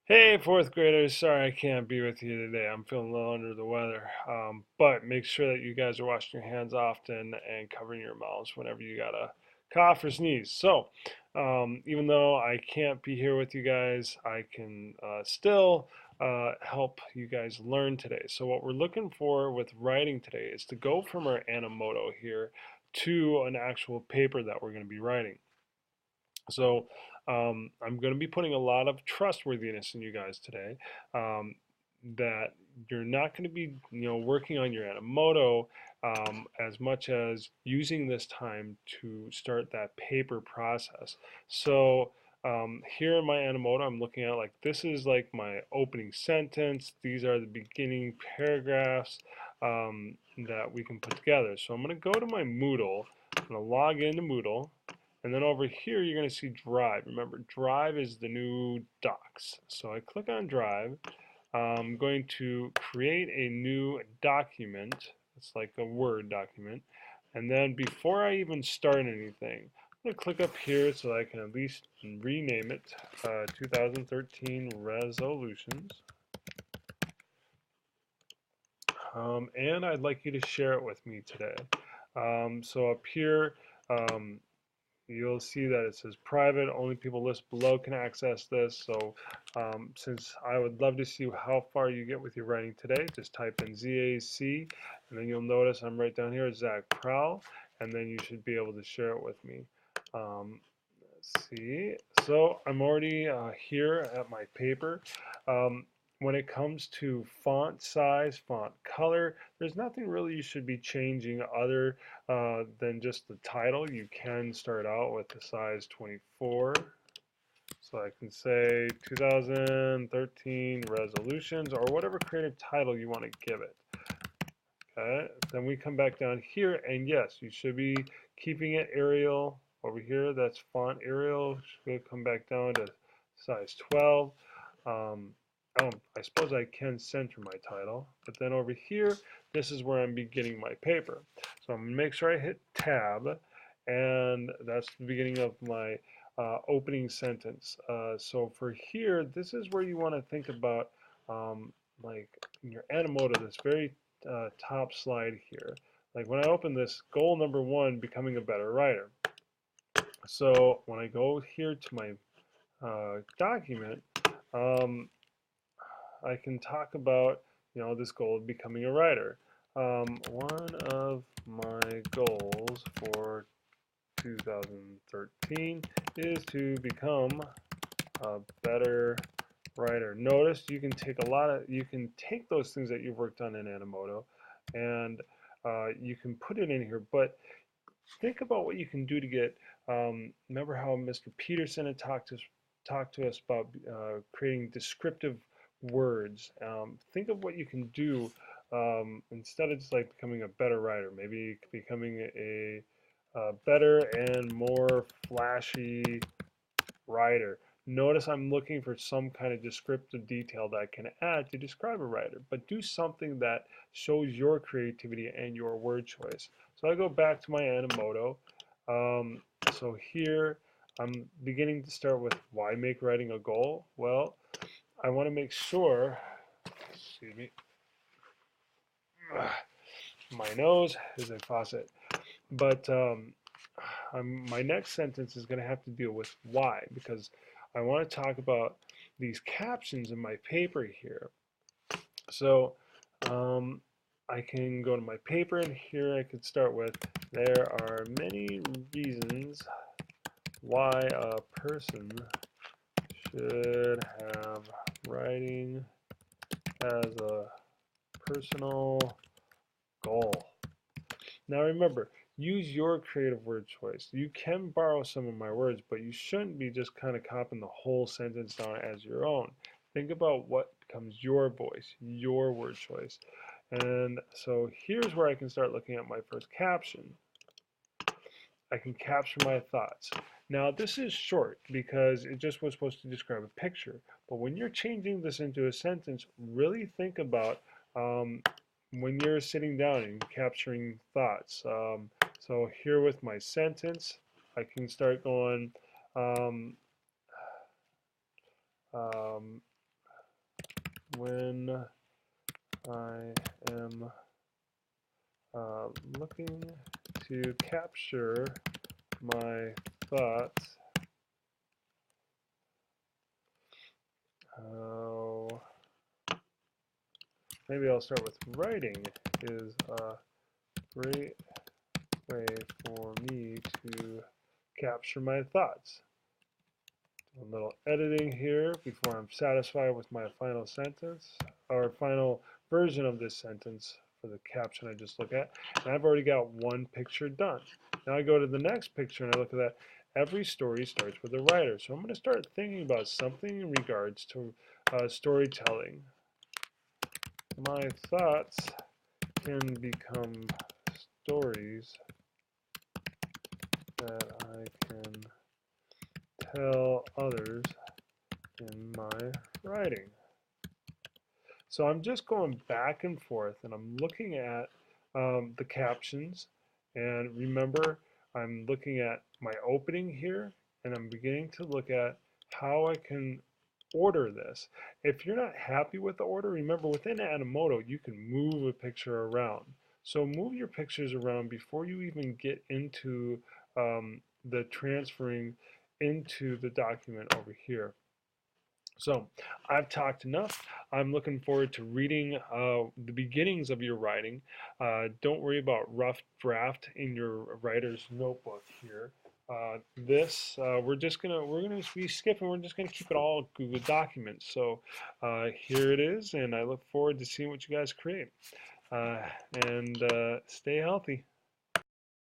Hey, fourth graders. Sorry I can't be with you today. I'm feeling a little under the weather. But make sure that you guys are washing your hands often and covering your mouths whenever you got a cough or sneeze. Even though I can't be here with you guys, I can still help you guys learn today. So, what we're looking for with writing today is to go from our Animoto here to an actual paper that we're going to be writing. So I'm going to be putting a lot of trustworthiness in you guys today. That you're not going to be, working on your Animoto as much as using this time to start that paper process. So here in my Animoto, I'm looking at like this is like my opening sentence. These are the beginning paragraphs that we can put together. So I'm going to go to my Moodle. I'm going to log into Moodle. And then over here, you're going to see Drive. Remember, Drive is the new Docs. So I click on Drive. I'm going to create a new document. It's like a Word document. And then before I even start anything, I'm going to click up here so I can at least rename it 2013 Resolutions. And I'd like you to share it with me today. So up here, um, you'll see that it says private, only people listed below can access this. So since I would love to see how far you get with your writing today, just type in ZAC, and then you'll notice I'm right down here, Zach Prowl, and then you should be able to share it with me. Let's see. So I'm already here at my paper. When it comes to font size, font color, there's nothing really you should be changing other than just the title. You can start out with the size 24. So I can say 2013 resolutions or whatever creative title you want to give it. Okay, then we come back down here and yes, you should be keeping it Arial over here. That's font Arial. Should come back down to size 12. Um, I suppose I can center my title, but then over here, this is where I'm beginning my paper. So I'm gonna make sure I hit Tab, and that's the beginning of my opening sentence. So for here, this is where you want to think about like in your Animoto, this very top slide here. Like when I open this, goal number one, becoming a better writer. So when I go here to my document, um, I can talk about, this goal of becoming a writer. One of my goals for 2013 is to become a better writer. Notice you can take those things that you've worked on in Animoto and you can put it in here, but think about what you can do to get, remember how Mr. Peterson had talked to us about creating descriptive words. Think of what you can do instead of just like becoming a better writer, maybe becoming a better and more flashy writer. Notice I'm looking for some kind of descriptive detail that I can add to describe a writer, but do something that shows your creativity and your word choice. So I go back to my Animoto. Um, so here I'm beginning to start with why make writing a goal? Well, I want to make sure, excuse me, my nose is a faucet, but my next sentence is going to have to deal with why, because I want to talk about these captions in my paper here. So um, I can go to my paper, and here I could start with, there are many reasons why a person should have writing as a personal goal. Now remember, use your creative word choice. You can borrow some of my words, but you shouldn't be just kind of copying the whole sentence down as your own. Think about what becomes your voice, your word choice. And so here's where I can start looking at my first caption. I can capture my thoughts. Now this is short because it just was supposed to describe a picture. But when you're changing this into a sentence, really think about when you're sitting down and capturing thoughts. So here with my sentence, I can start going, um, um, when I am looking to capture my thoughts. Maybe I'll start with writing is a great way for me to capture my thoughts. A little editing here before I'm satisfied with my final sentence or final version of this sentence for the caption I just looked at. And I've already got one picture done. Now I go to the next picture and I look at that. Every story starts with a writer. So I'm going to start thinking about something in regards to storytelling. My thoughts can become stories that I can tell others in my writing. So I'm just going back and forth and I'm looking at the captions. And remember, I'm looking at my opening here and I'm beginning to look at how I can order this. If you're not happy with the order, remember within Animoto, you can move a picture around. So move your pictures around before you even get into the transferring into the document over here. So I've talked enough. I'm looking forward to reading the beginnings of your writing. Don't worry about rough draft in your writer's notebook here. We're gonna be skipping. We're just gonna keep it all Google Documents. So here it is, and I look forward to seeing what you guys create. Uh, and stay healthy.